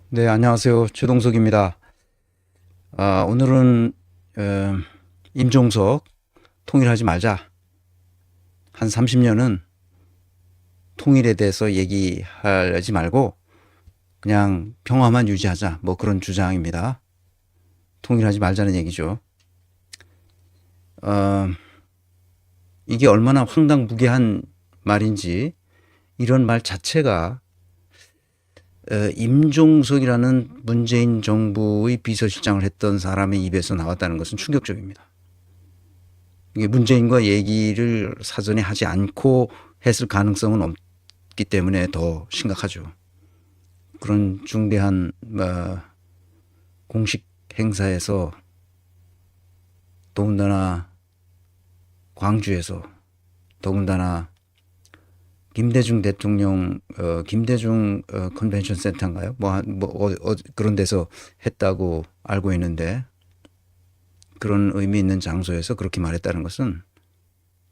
네, 안녕하세요. 최동석입니다. 오늘은 임종석 통일하지 말자. 한 30년은 통일에 대해서 얘기하지 말고 그냥 평화만 유지하자. 뭐 그런 주장입니다. 통일하지 말자는 얘기죠. 어, 이게 얼마나 황당무계한 말인지 이런 말 자체가 임종석이라는 문재인 정부의 비서실장을 했던 사람의 입에서 나왔다는 것은 충격적입니다. 이게 문재인과 얘기를 사전에 하지 않고 했을 가능성은 없기 때문에 더 심각하죠. 그런 중대한 공식 행사에서 더군다나 광주에서 더군다나 김대중 대통령 김대중 컨벤션 센터인가요? 그런 데서 했다고 알고 있는데 그런 의미 있는 장소에서 그렇게 말했다는 것은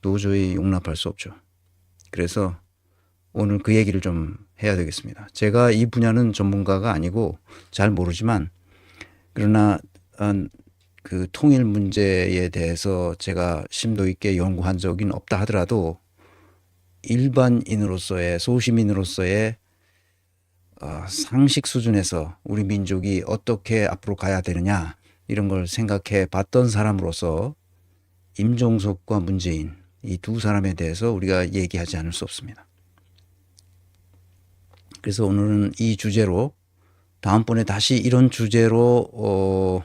도저히 용납할 수 없죠. 그래서 오늘 그 얘기를 좀 해야 되겠습니다. 제가 이 분야는 전문가가 아니고 잘 모르지만 그러나 그 통일 문제에 대해서 제가 심도 있게 연구한 적은 없다 하더라도 일반인으로서의 소시민으로서의 상식 수준에서 우리 민족이 어떻게 앞으로 가야 되느냐 이런 걸 생각해 봤던 사람으로서 임종석과 문재인 이 두 사람에 대해서 우리가 얘기하지 않을 수 없습니다. 그래서 오늘은 이 주제로 다음번에 다시 이런 주제로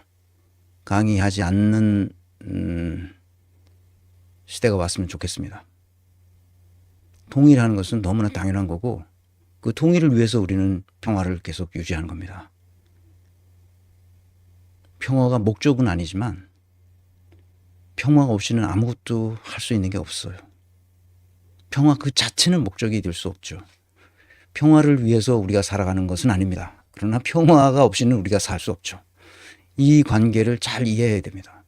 강의하지 않는 시대가 왔으면 좋겠습니다. 통일하는 것은 너무나 당연한 거고 그 통일을 위해서 우리는 평화를 계속 유지하는 겁니다. 평화가 목적은 아니지만 평화 없이는 아무것도 할 수 있는 게 없어요. 평화 그 자체는 목적이 될 수 없죠. 평화를 위해서 우리가 살아가는 것은 아닙니다. 그러나 평화가 없이는 우리가 살 수 없죠. 이 관계를 잘 이해해야 됩니다.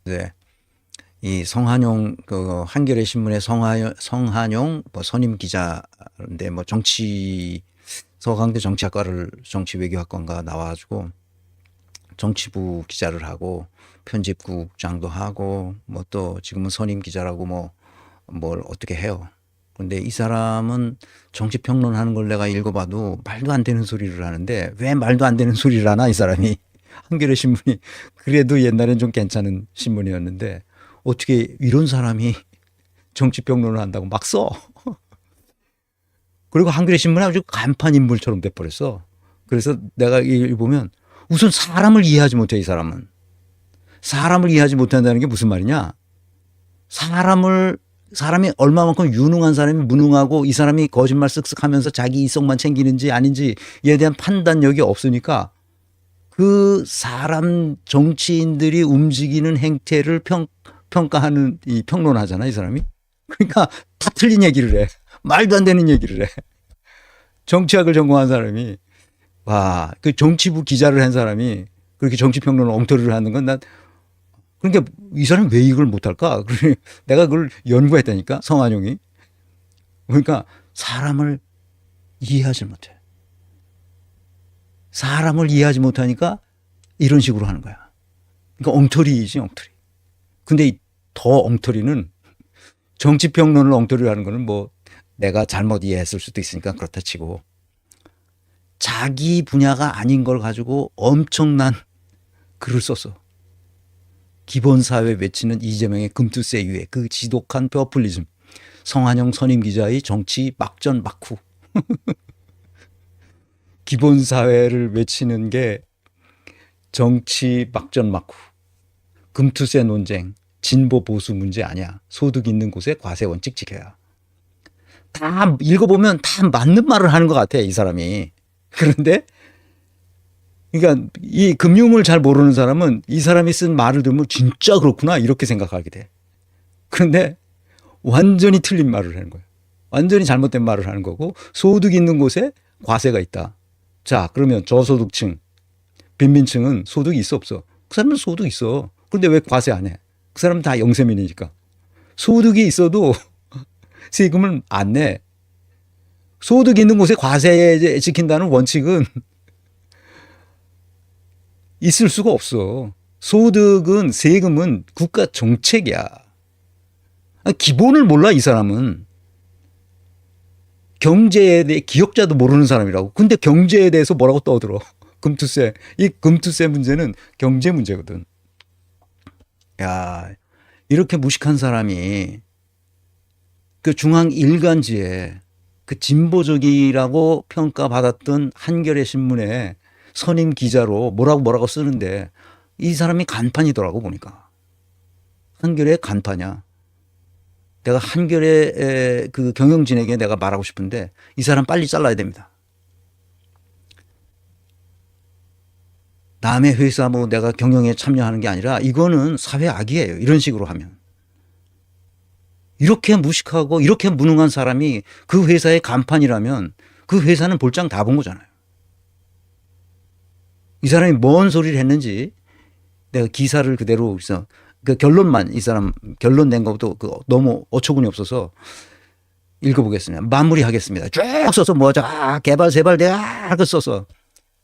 네. 이 성한용 그 한겨레 신문의 성한용 선임 기자인데 서강대 정치학과를 정치외교학과인가 나와가지고 정치부 기자를 하고 편집국장도 하고 또 지금은 선임 기자라고 뭘 어떻게 해요. 그런데 이 사람은 정치평론하는 걸 내가 읽어봐도 말도 안 되는 소리를 하는데 왜 말도 안 되는 소리를 하나 이 사람이. 한겨레 신문이 그래도 옛날엔 좀 괜찮은 신문이었는데 어떻게 이런 사람이 정치평론을 한다고 막 써. 그리고 한겨레 신문이 아주 간판 인물처럼 돼버렸어. 그래서 내가 이걸 보면 우선 사람을 이해하지 못해 이 사람은. 사람을 이해하지 못한다는 게 무슨 말이냐. 사람이 얼마만큼 유능한 사람이 무능하고 이 사람이 거짓말 쓱쓱 하면서 자기 이성만 챙기는지 아닌지에 대한 판단력이 없으니까 그 사람 정치인들이 움직이는 행태를 평가하는 이 평론하잖아 이 사람이. 그러니까 다 틀린 얘기를 해. 말도 안 되는 얘기를 해. 정치학을 전공한 사람이 그 정치부 기자를 한 사람이 그렇게 정치평론을 엉터리를 하는 건 난 그러니까 이 사람이 왜 이걸 못할까? 내가 그걸 연구했다니까 성한용이. 그러니까 사람을 이해하지 못해. 사람을 이해하지 못하니까 이런 식으로 하는 거야. 그러니까 엉터리이지 엉터리. 근데 더 엉터리는 정치평론을 엉터리로 하는 거는 내가 잘못 이해했을 수도 있으니까 그렇다 치고 자기 분야가 아닌 걸 가지고 엄청난 글을 썼어. 기본사회 외치는 이재명의 금투세 유해 그 지독한 퍼플리즘. 성한용 선임 기자의 정치 막전 막후. 기본사회를 외치는 게 정치 막전 막후. 금투세 논쟁. 진보 보수 문제 아니야. 소득 있는 곳에 과세 원칙 지켜야. 다 읽어보면 다 맞는 말을 하는 것 같아 이 사람이. 그런데 그러니까 이 금융을 잘 모르는 사람은 이 사람이 쓴 말을 들으면 진짜 그렇구나 이렇게 생각하게 돼. 그런데 완전히 틀린 말을 하는 거예요. 완전히 잘못된 말을 하는 거고 소득 있는 곳에 과세가 있다. 자 그러면 저소득층 빈민층은 소득이 있어 없어? 그 사람은 소득 있어. 그런데 왜 과세 안 해? 그 사람은 다 영세민이니까. 소득이 있어도 세금을 안 내. 소득 있는 곳에 과세 지킨다는 원칙은 있을 수가 없어. 소득은 세금은 국가 정책이야. 기본을 몰라 이 사람은. 경제에 대해 기억자도 모르는 사람이라고. 근데 경제에 대해서 뭐라고 떠들어. 금투세. 이 금투세 문제는 경제 문제거든. 야, 이렇게 무식한 사람이 그 중앙 일간지에 그 진보적이라고 평가받았던 한겨레 신문에 선임 기자로 뭐라고 쓰는데 이 사람이 간판이더라고 보니까. 한겨레 간판이야. 내가 한겨레 그 경영진에게 내가 말하고 싶은데 이 사람 빨리 잘라야 됩니다. 남의 회사 뭐 내가 경영에 참여하는 게 아니라 이거는 사회 악이에요. 이런 식으로 하면. 이렇게 무식하고 이렇게 무능한 사람이 그 회사의 간판이라면 그 회사는 볼장 다 본 거잖아요. 이 사람이 뭔 소리를 했는지 내가 기사를 그대로 그래서 그 결론만 이 사람 결론 낸 것도 그 너무 어처구니 없어서 읽어보겠습니다. 마무리하겠습니다. 쭉 써서 뭐자 개발 세발 대학 써서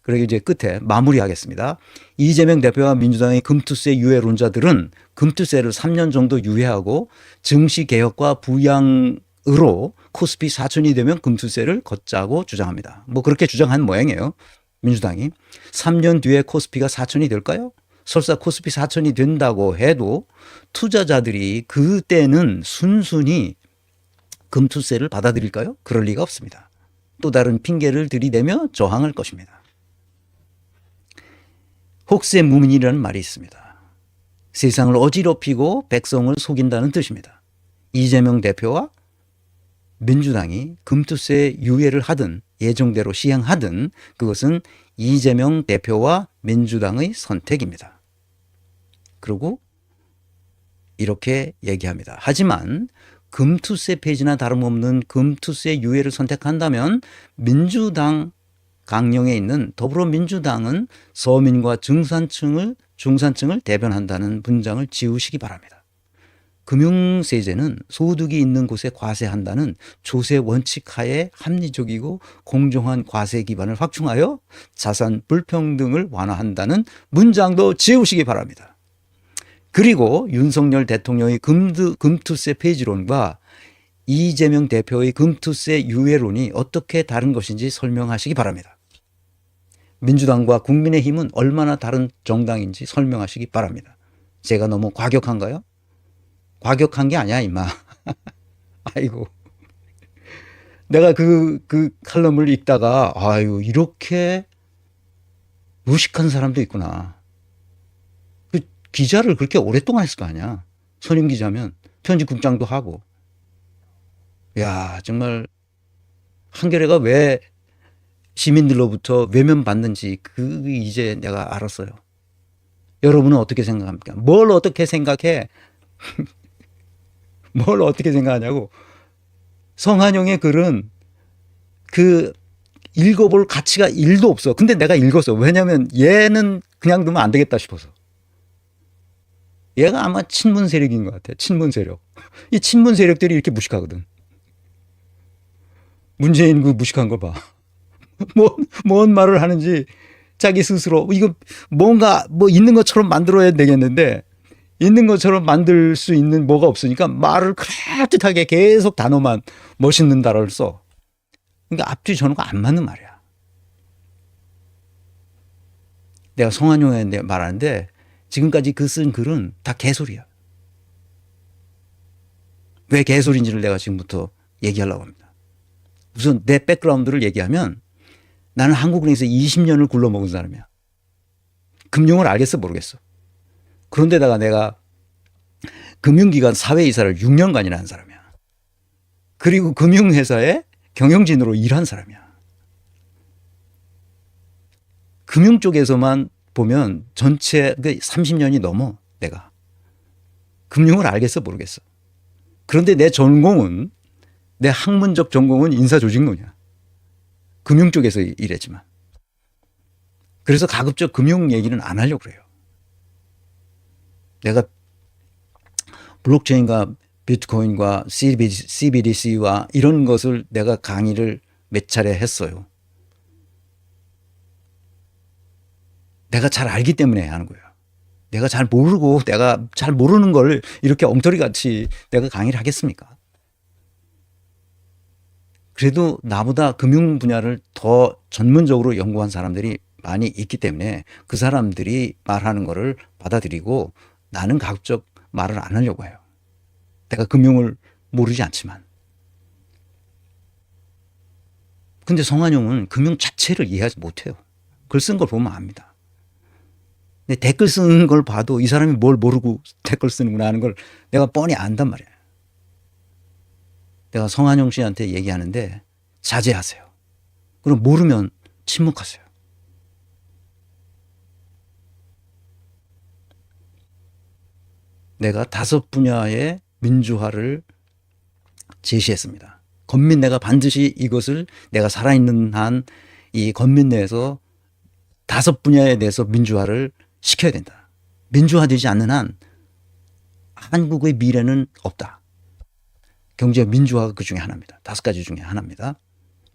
그리고 이제 끝에 마무리하겠습니다. 이재명 대표와 민주당의 금투세 유예론자들은 금투세를 3년 정도 유예하고 증시 개혁과 부양으로 코스피 4천이 되면 금투세를 걷자고 주장합니다. 뭐 그렇게 주장한 모양이에요. 민주당이. 3년 뒤에 코스피가 4천이 될까요? 설사 코스피 4천이 된다고 해도 투자자들이 그때는 순순히 금투세를 받아들일까요? 그럴 리가 없습니다. 또 다른 핑계를 들이대며 저항할 것입니다. 혹세무민이라는 말이 있습니다. 세상을 어지럽히고 백성을 속인다는 뜻입니다. 이재명 대표와 민주당이 금투세 유예를 하든 예정대로 시행하든 그것은 이재명 대표와 민주당의 선택입니다. 그리고 이렇게 얘기합니다. 하지만 금투세 폐지나 다름없는 금투세 유예를 선택한다면 민주당 강령에 있는 더불어민주당은 서민과 중산층을 대변한다는 문장을 지우시기 바랍니다. 금융세제는 소득이 있는 곳에 과세한다는 조세 원칙 하에 합리적이고 공정한 과세 기반을 확충하여 자산 불평등을 완화한다는 문장도 지우시기 바랍니다. 그리고 윤석열 대통령의 금투세 폐지론과 이재명 대표의 금투세 유예론이 어떻게 다른 것인지 설명하시기 바랍니다. 민주당과 국민의힘은 얼마나 다른 정당인지 설명하시기 바랍니다. 제가 너무 과격한가요? 과격한 게 아니야, 임마. 아이고. 내가 그 칼럼을 읽다가, 아유, 이렇게 무식한 사람도 있구나. 그 기자를 그렇게 오랫동안 했을 거 아니야. 선임 기자면 편집국장도 하고. 야, 정말 한겨레가 왜 시민들로부터 외면받는지 이제 내가 알았어요. 여러분은 어떻게 생각합니까? 뭘 어떻게 생각해? 뭘 어떻게 생각하냐고. 성한용의 글은 그 읽어볼 가치가 1도 없어. 근데 내가 읽었어. 왜냐면 얘는 그냥 두면 안 되겠다 싶어서. 얘가 아마 친문 세력인 것 같아. 친문 세력. 이 친문 세력들이 이렇게 무식하거든. 문재인 그 무식한 거 봐. 뭔 말을 하는지 자기 스스로 이거 뭔가 뭐 있는 것처럼 만들어야 되겠는데 있는 것처럼 만들 수 있는 뭐가 없으니까 말을 그럴듯하게 계속 단어만 멋있는 단어를 써. 그러니까 앞뒤 전후가 안 맞는 말이야. 내가 성한용한테 말하는데 지금까지 그 쓴 글은 다 개소리야. 왜 개소리인지를 내가 지금부터 얘기하려고 합니다. 우선 내 백그라운드를 얘기하면 나는 한국은행에서 20년을 굴러먹은 사람이야. 금융을 알겠어 모르겠어. 그런데다가 내가 금융기관 사회이사를 6년간이나 한 사람이야. 그리고 금융회사의 경영진으로 일한 사람이야. 금융 쪽에서만 보면 전체 30년이 넘어 내가. 금융을 알겠어 모르겠어. 그런데 내 전공은 내 학문적 전공은 인사조직론이야. 금융 쪽에서 일했지만. 그래서 가급적 금융 얘기는 안 하려고 그래요. 내가 블록체인과 비트코인과 CBDC와 이런 것을 내가 강의를 몇 차례 했어요. 내가 잘 알기 때문에 하는 거예요. 내가 잘 모르고 내가 잘 모르는 걸 이렇게 엉터리 같이 내가 강의를 하겠습니까? 그래도 나보다 금융 분야를 더 전문적으로 연구한 사람들이 많이 있기 때문에 그 사람들이 말하는 거를 받아들이고 나는 가급적 말을 안 하려고 해요. 내가 금융을 모르지 않지만. 근데 성한용은 금융 자체를 이해하지 못해요. 글 쓴 걸 보면 압니다. 근데 댓글 쓰는 걸 봐도 이 사람이 뭘 모르고 댓글 쓰는구나 하는 걸 내가 뻔히 안단 말이에요. 내가 성한용 씨한테 얘기하는데 자제하세요. 그럼 모르면 침묵하세요. 내가 5 분야의 민주화를 제시했습니다. 건민내가 반드시 이것을 내가 살아있는 한 이 건민내에서 5 분야에 대해서 민주화를 시켜야 된다. 민주화되지 않는 한 한국의 미래는 없다. 경제 민주화가 그 중에 하나입니다. 5가지 중에 하나입니다.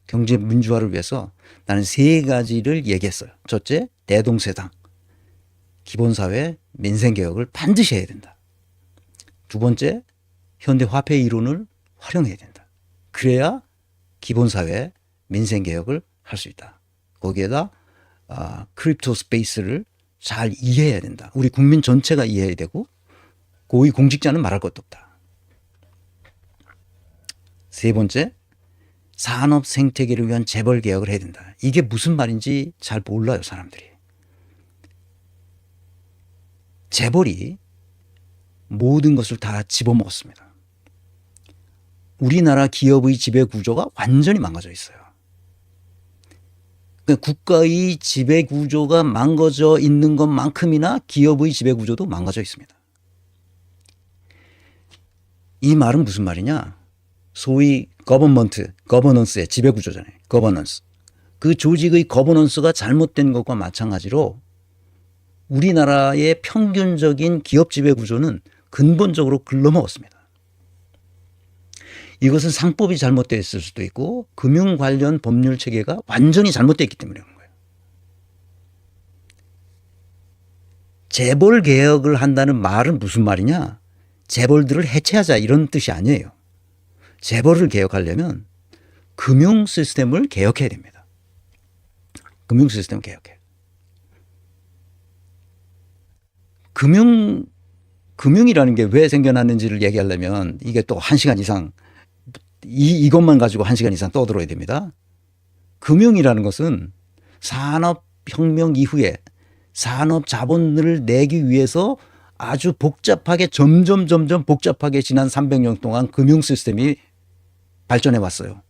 경제 민주화를 위해서 나는 3가지를 얘기했어요. 첫째, 대동세당, 기본사회, 민생개혁을 반드시 해야 된다. 2번째, 현대화폐 이론을 활용해야 된다. 그래야 기본사회, 민생개혁을 할 수 있다. 거기에다 크립토 스페이스를 잘 이해해야 된다. 우리 국민 전체가 이해해야 되고 고위 공직자는 말할 것도 없다. 3번째, 산업 생태계를 위한 재벌 개혁을 해야 된다. 이게 무슨 말인지 잘 몰라요, 사람들이. 재벌이 모든 것을 다 집어먹었습니다. 우리나라 기업의 지배 구조가 완전히 망가져 있어요. 그러니까 국가의 지배 구조가 망가져 있는 것만큼이나 기업의 지배 구조도 망가져 있습니다. 이 말은 무슨 말이냐? 소위 거버넌스의 지배 구조잖아요. 거버넌스. 그 조직의 거버넌스가 잘못된 것과 마찬가지로 우리나라의 평균적인 기업 지배 구조는 근본적으로 글러먹었습니다. 이것은 상법이 잘못되어 있을 수도 있고 금융 관련 법률 체계가 완전히 잘못되어 있기 때문에 그런 거예요. 재벌 개혁을 한다는 말은 무슨 말이냐? 재벌들을 해체하자 이런 뜻이 아니에요. 재벌을 개혁하려면 금융 시스템을 개혁해야 됩니다. 금융 시스템 개혁해. 금융이라는 게 왜 생겨났는지를 얘기하려면 이게 또 1시간 이상 이것만 가지고 1시간 이상 떠들어야 됩니다. 금융이라는 것은 산업혁명 이후에 산업 자본을 내기 위해서 아주 복잡하게 점점 복잡하게 지난 300년 동안 금융 시스템이 발전해 왔어요.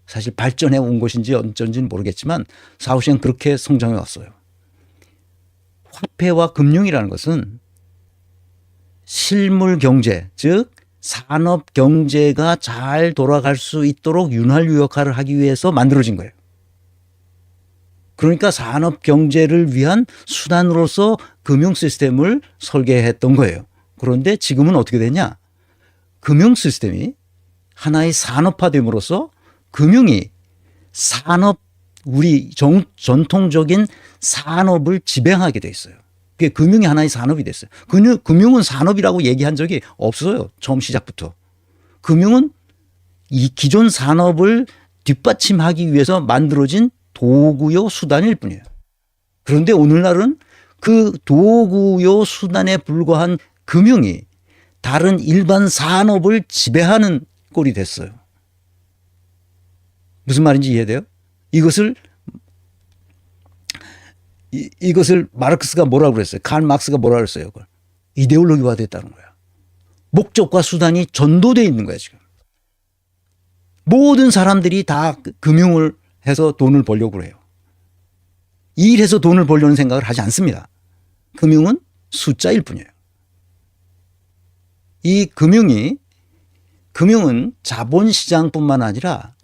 사실 발전해 온 것인지 어쩐지는 모르겠지만 사후시엔 그렇게 성장해 왔어요. 화폐와 금융이라는 것은 실물 경제, 즉 산업 경제가 잘 돌아갈 수 있도록 윤활유 역할을 하기 위해서 만들어진 거예요. 그러니까 산업 경제를 위한 수단으로서 금융 시스템을 설계했던 거예요. 그런데 지금은 어떻게 되냐? 금융 시스템이 하나의 산업화됨으로써 금융이 우리 전통적인 산업을 지배하게 돼 있어요. 그게 금융이 하나의 산업이 됐어요. 금융은 산업이라고 얘기한 적이 없어요. 처음 시작부터. 금융은 이 기존 산업을 뒷받침하기 위해서 만들어진 도구요 수단일 뿐이에요. 그런데 오늘날은 그 도구요 수단에 불과한 금융이 다른 일반 산업을 지배하는 꼴이 됐어요. 무슨 말인지 이해돼요? 이것을 마르크스가 뭐라고 그랬어요? 칼 막스가 뭐라고 그랬어요? 그걸. 이데올로기화 됐다는 거야. 목적과 수단이 전도되어 있는 거야, 지금. 모든 사람들이 다 금융을 해서 돈을 벌려고 해요. 일해서 돈을 벌려는 생각을 하지 않습니다. 금융은 숫자일 뿐이에요. 이 금융은 자본시장뿐만 아니라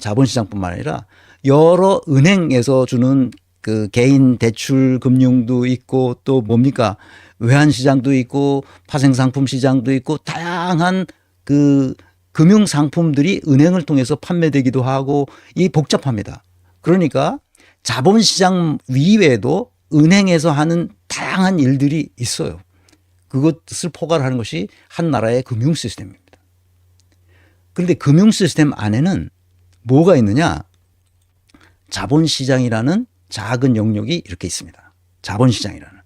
여러 은행에서 주는 그 개인 대출 금융도 있고 또 뭡니까? 외환시장도 있고 파생상품 시장도 있고 다양한 그 금융 상품들이 은행을 통해서 판매되기도 하고 이 복잡합니다. 그러니까 자본시장 이외에도 은행에서 하는 다양한 일들이 있어요. 그것을 포괄하는 것이 한 나라의 금융 시스템입니다. 그런데 금융 시스템 안에는 뭐가 있느냐? 자본시장이라는 작은 영역이 이렇게 있습니다. 자본시장이라는.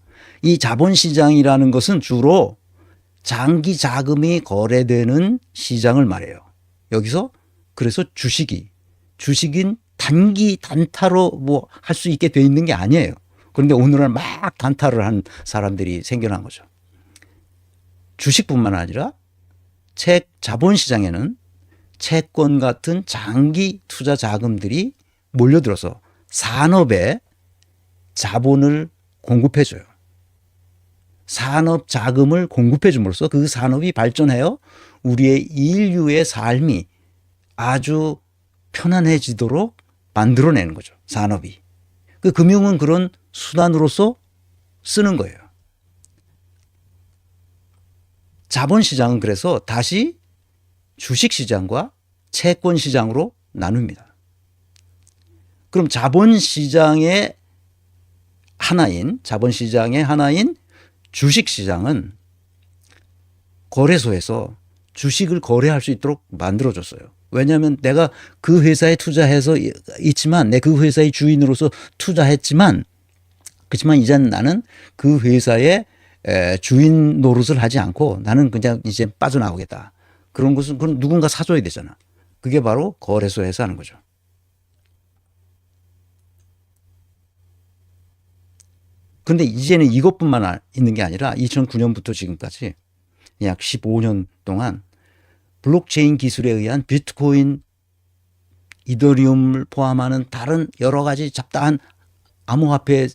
이 자본시장이라는 것은 주로 장기 자금이 거래되는 시장을 말해요. 여기서 그래서 주식인 단기 단타로 뭐 할 수 있게 돼 있는 게 아니에요. 그런데 오늘날 막 단타를 한 사람들이 생겨난 거죠. 주식뿐만 아니라 자본시장에는 채권 같은 장기 투자 자금들이 몰려들어서 산업에 자본을 공급해 줘요. 산업 자금을 공급해 줌으로써 그 산업이 발전해요. 우리의 인류의 삶이 아주 편안해지도록 만들어내는 거죠. 산업이. 그 금융은 그런 수단으로서 쓰는 거예요. 자본시장은 그래서 다시 주식시장과 채권시장으로 나눕니다. 그럼 자본시장의 하나인 주식시장은 거래소에서 주식을 거래할 수 있도록 만들어줬어요. 왜냐하면 내가 그 회사에 투자해서 있지만 내 그 회사의 주인으로서 투자했지만 그렇지만 이제 나는 그 회사의 주인 노릇을 하지 않고 나는 그냥 이제 빠져나오겠다. 그런 것은 그건 누군가 사줘야 되잖아. 그게 바로 거래소에서 하는 거죠. 그런데 이제는 이것뿐만 있는 게 아니라 2009년부터 지금까지 약 15년 동안 블록체인 기술에 의한 비트코인, 이더리움을 포함하는 다른 여러 가지 잡다한 암호화폐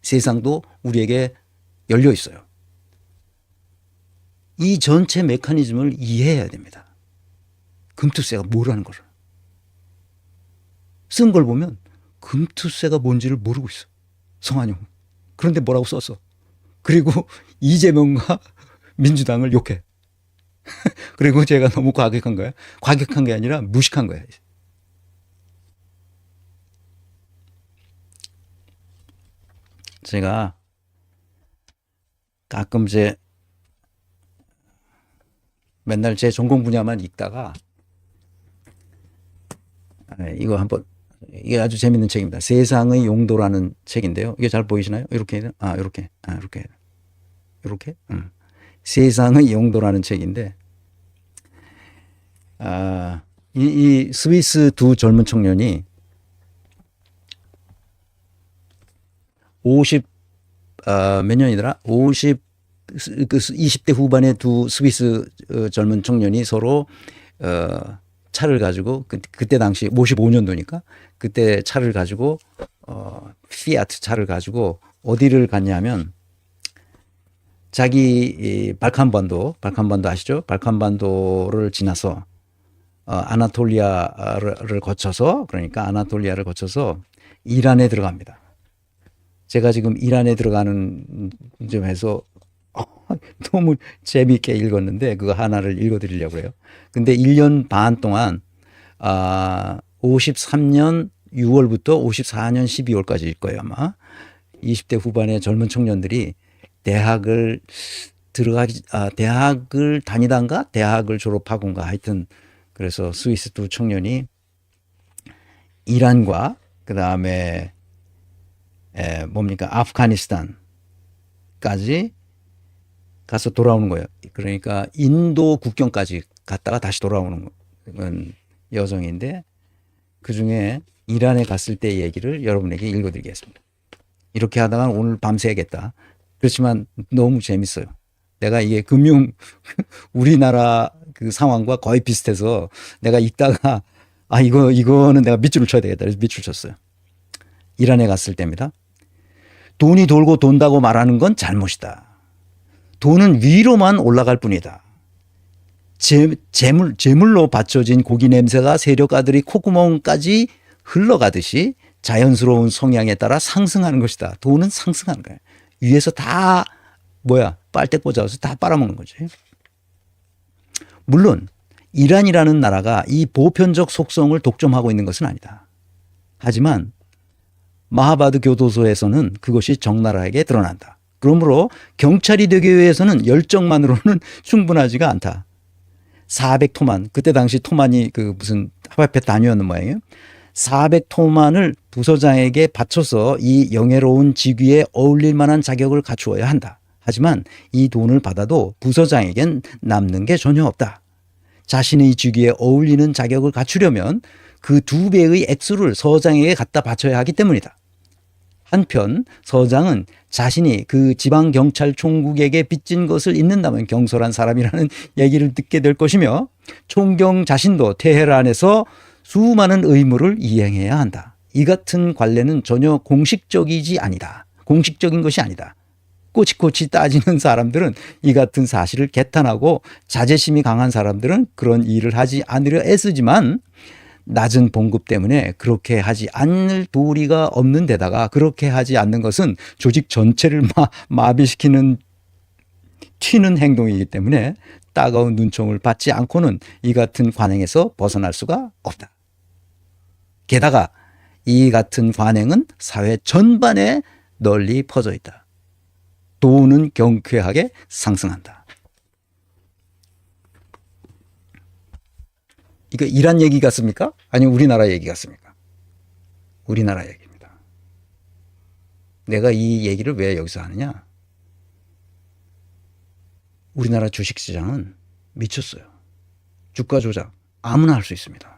세상도 우리에게 열려 있어요. 이 전체 메커니즘을 이해해야 됩니다. 금투세가 뭐라는 거를. 쓴 걸 보면 금투세가 뭔지를 모르고 있어. 성한용. 그런데 뭐라고 썼어. 그리고 이재명과 민주당을 욕해. 그리고 제가 너무 과격한 거야. 과격한 게 아니라 무식한 거야. 제가 가끔 맨날 제 전공 분야만 읽다가 이거 한번 이게 아주 재밌는 책입니다. 세상의 용도라는 책인데요. 이게 잘 보이시나요? 이렇게 이렇게 세상의 용도라는 책인데 이 스위스 두 젊은 청년이 몇 년이더라? 20대 후반의 두 스위스 젊은 청년이 서로 차를 가지고 그때 당시 55년도니까 그때 차를 가지고 피아트 차를 가지고 어디를 갔냐면 자기 발칸반도 아시죠? 발칸반도를 지나서 아나톨리아를 거쳐서 그러니까 아나톨리아를 거쳐서 이란에 들어갑니다. 제가 지금 이란에 들어가는 점에서 너무 재미있게 읽었는데 그거 하나를 읽어드리려고 해요. 근데 1년 반 동안 53년 6월부터 54년 12월까지일 거예요 아마. 20대 후반의 젊은 청년들이 대학을 다니단가 대학을 졸업하고인가 하여튼 그래서 스위스 두 청년이 이란과 그 다음에 아프가니스탄까지 가서 돌아오는 거예요. 그러니까 인도 국경까지 갔다가 다시 돌아오는 여정인데 그중에 이란에 갔을 때 얘기를 여러분에게 읽어드리겠습니다. 이렇게 하다가 오늘 밤새야겠다. 그렇지만 너무 재밌어요. 내가 이게 우리나라 그 상황과 거의 비슷해서 내가 읽다가 이거는 내가 밑줄을 쳐야 되겠다. 그래서 밑줄 쳤어요. 이란에 갔을 때입니다. 돈이 돌고 돈다고 말하는 건 잘못이다. 돈은 위로만 올라갈 뿐이다. 재물로 받쳐진 고기 냄새가 세력가들이 콧구멍까지 흘러가듯이 자연스러운 성향에 따라 상승하는 것이다. 돈은 상승하는 거예요. 위에서 다 빨대 꽂아서 다 빨아먹는 거지. 물론 이란이라는 나라가 이 보편적 속성을 독점하고 있는 것은 아니다. 하지만 마하바드 교도소에서는 그것이 적나라하게 드러난다. 그러므로 경찰이 되기 위해서는 열정만으로는 충분하지가 않다. 400토만, 그때 당시 토만이 그 무슨 화폐 단위였는 모양이에요. 400토만을 부서장에게 바쳐서 이 영예로운 직위에 어울릴 만한 자격을 갖추어야 한다. 하지만 이 돈을 받아도 부서장에겐 남는 게 전혀 없다. 자신의 직위에 어울리는 자격을 갖추려면 그 2배의 액수를 서장에게 갖다 바쳐야 하기 때문이다. 한편 서장은 자신이 그 지방경찰총국에게 빚진 것을 잊는다면 경솔한 사람이라는 얘기를 듣게 될 것이며 총경 자신도 테헤란에서 수많은 의무를 이행해야 한다. 이 같은 관례는 전혀 공식적인 것이 아니다. 꼬치꼬치 따지는 사람들은 이 같은 사실을 개탄하고 자제심이 강한 사람들은 그런 일을 하지 않으려 애쓰지만 낮은 봉급 때문에 그렇게 하지 않을 도리가 없는 데다가 그렇게 하지 않는 것은 조직 전체를 마비시키는 튀는 행동이기 때문에 따가운 눈총을 받지 않고는 이 같은 관행에서 벗어날 수가 없다. 게다가 이 같은 관행은 사회 전반에 널리 퍼져 있다. 돈은 경쾌하게 상승한다. 이거 이란 얘기 같습니까? 아니면 우리나라 얘기 같습니까? 우리나라 얘기입니다. 내가 이 얘기를 왜 여기서 하느냐? 우리나라 주식시장은 미쳤어요. 주가 조작 아무나 할 수 있습니다.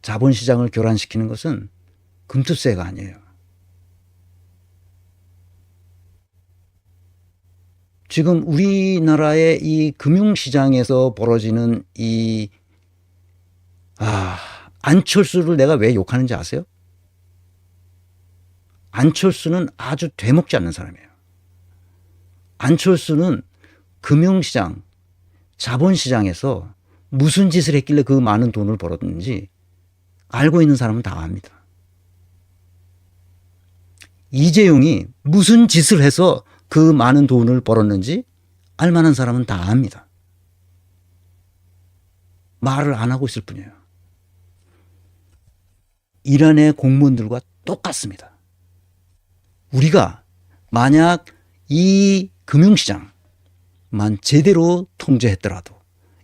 자본시장을 교란시키는 것은 금투세가 아니에요. 지금 우리나라의 이 금융시장에서 벌어지는 이 안철수를 내가 왜 욕하는지 아세요? 안철수는 아주 되먹지 않는 사람이에요. 안철수는 금융시장, 자본시장에서 무슨 짓을 했길래 그 많은 돈을 벌었는지 알고 있는 사람은 다 압니다. 이재용이 무슨 짓을 해서 그 많은 돈을 벌었는지 알만한 사람은 다 압니다. 말을 안 하고 있을 뿐이에요. 이란의 공무원들과 똑같습니다. 우리가 만약 이 금융시장만 제대로 통제했더라도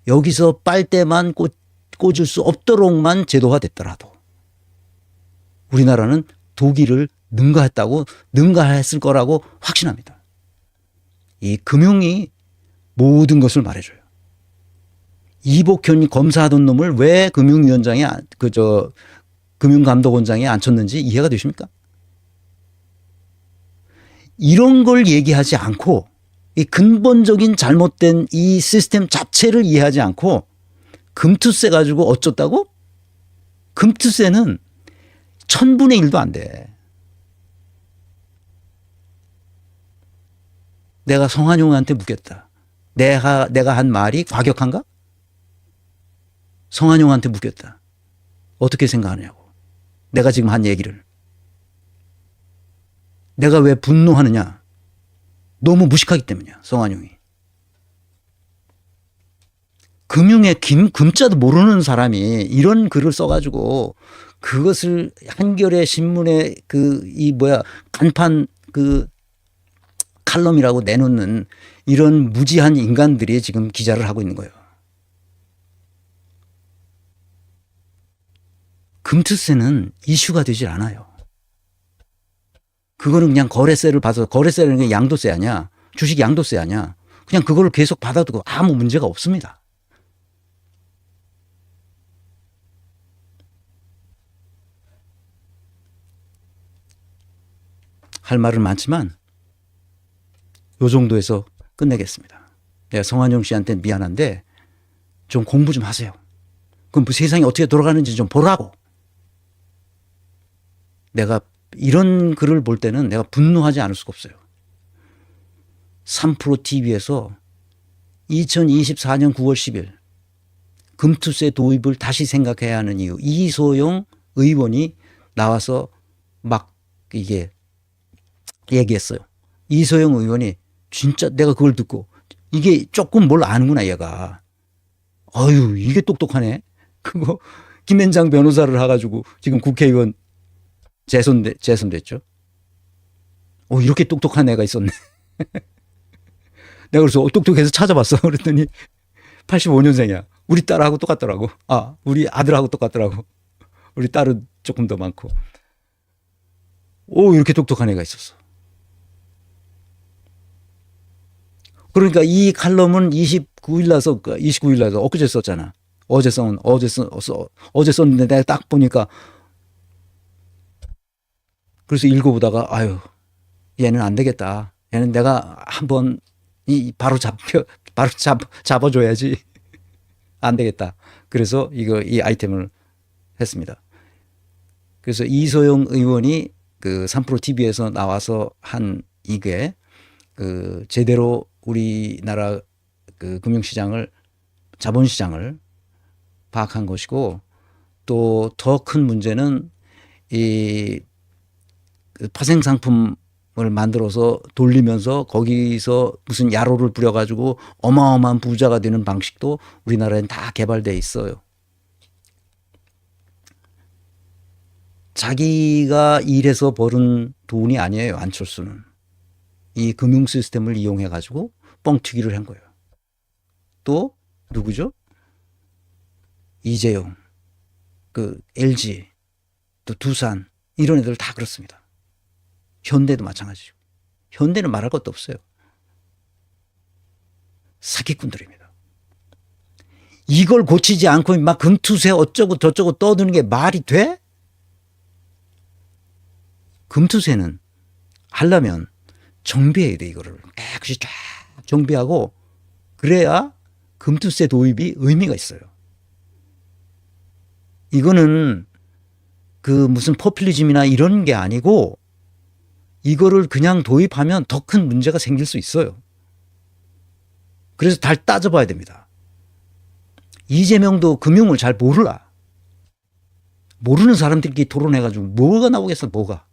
여기서 빨대만 꽂을 수 없도록만 제도화됐더라도 우리나라는 독일을 능가했을 거라고 확신합니다. 이 금융이 모든 것을 말해줘요. 이복현이 검사하던 놈을 왜 금융감독원장에 앉혔는지 이해가 되십니까? 이런 걸 얘기하지 않고 이 근본적인 잘못된 이 시스템 자체를 이해하지 않고 금투세 가지고 어쩌다고? 금투세는 1000분의 1도 안 돼. 내가 성한용한테 묻겠다. 내가 한 말이 과격한가? 성한용한테 묻겠다. 어떻게 생각하냐고. 내가 지금 한 얘기를. 내가 왜 분노하느냐. 너무 무식하기 때문이야. 성한용이. 금융의 금자도 모르는 사람이 이런 글을 써가지고 그것을 한겨레 신문에 간판 칼럼이라고 내놓는 이런 무지한 인간들이 지금 기자를 하고 있는 거예요. 금투세는 이슈가 되질 않아요. 그거는 그냥 거래세를 봐서 거래세는 그냥 양도세 아니야. 주식 양도세 아니야. 그냥 그거를 계속 받아두고 아무 문제가 없습니다. 할 말은 많지만 요 정도에서 끝내겠습니다. 내가 성한용 씨한테 미안한데 좀 공부 좀 하세요. 그럼 세상이 어떻게 돌아가는지 좀 보라고. 내가 이런 글을 볼 때는 내가 분노하지 않을 수가 없어요. 3프로 TV에서 2024년 9월 10일 금투세 도입을 다시 생각해야 하는 이유. 이소영 의원이 나와서 막 이게 얘기했어요. 이소영 의원이 진짜 내가 그걸 듣고 이게 조금 뭘 아는구나 얘가. 아유 이게 똑똑하네. 그거 김앤장 변호사를 해가지고 지금 국회의원 재선됐죠. 이렇게 똑똑한 애가 있었네. 내가 그래서 똑똑해서 찾아봤어. 그랬더니 85년생이야. 우리 딸하고 똑같더라고. 우리 아들하고 똑같더라고. 우리 딸은 조금 더 많고. 이렇게 똑똑한 애가 있었어. 그러니까 이 칼럼은 29일 나서 엊그제 썼잖아. 어제 썼는데 내가 딱 보니까 그래서 읽어보다가 얘는 안 되겠다. 얘는 내가 한번 바로 잡아줘야지. 안 되겠다. 그래서 이 아이템을 했습니다. 그래서 이소영 의원이 그 3프로 TV에서 나와서 한 이게 제대로 우리나라 그 금융시장을 자본시장을 파악한 것이고, 또 더 큰 문제는 이 파생 상품을 만들어서 돌리면서 거기서 무슨 야로를 부려가지고 어마어마한 부자가 되는 방식도 우리나라엔 다 개발돼 있어요. 자기가 일해서 벌은 돈이 아니에요, 안철수는. 이 금융 시스템을 이용해 가지고 뻥튀기를 한 거예요. 또 누구죠? 이재용, 그 LG, 또 두산, 이런 애들 다 그렇습니다. 현대도 마찬가지죠. 현대는 말할 것도 없어요. 사기꾼들입니다. 이걸 고치지 않고 막 금투세 어쩌고 저쩌고 떠드는 게 말이 돼? 금투세는 하려면 정비해야 돼. 이거를 깨끗이 쫙 정비하고, 그래야 금투세 도입이 의미가 있어요. 이거는 그 무슨 포퓰리즘이나 이런 게 아니고, 이거를 그냥 도입하면 더 큰 문제가 생길 수 있어요. 그래서 잘 따져봐야 됩니다. 이재명도 금융을 잘 몰라. 모르는 사람들끼리 토론해가지고 뭐가 나오겠어, 뭐가.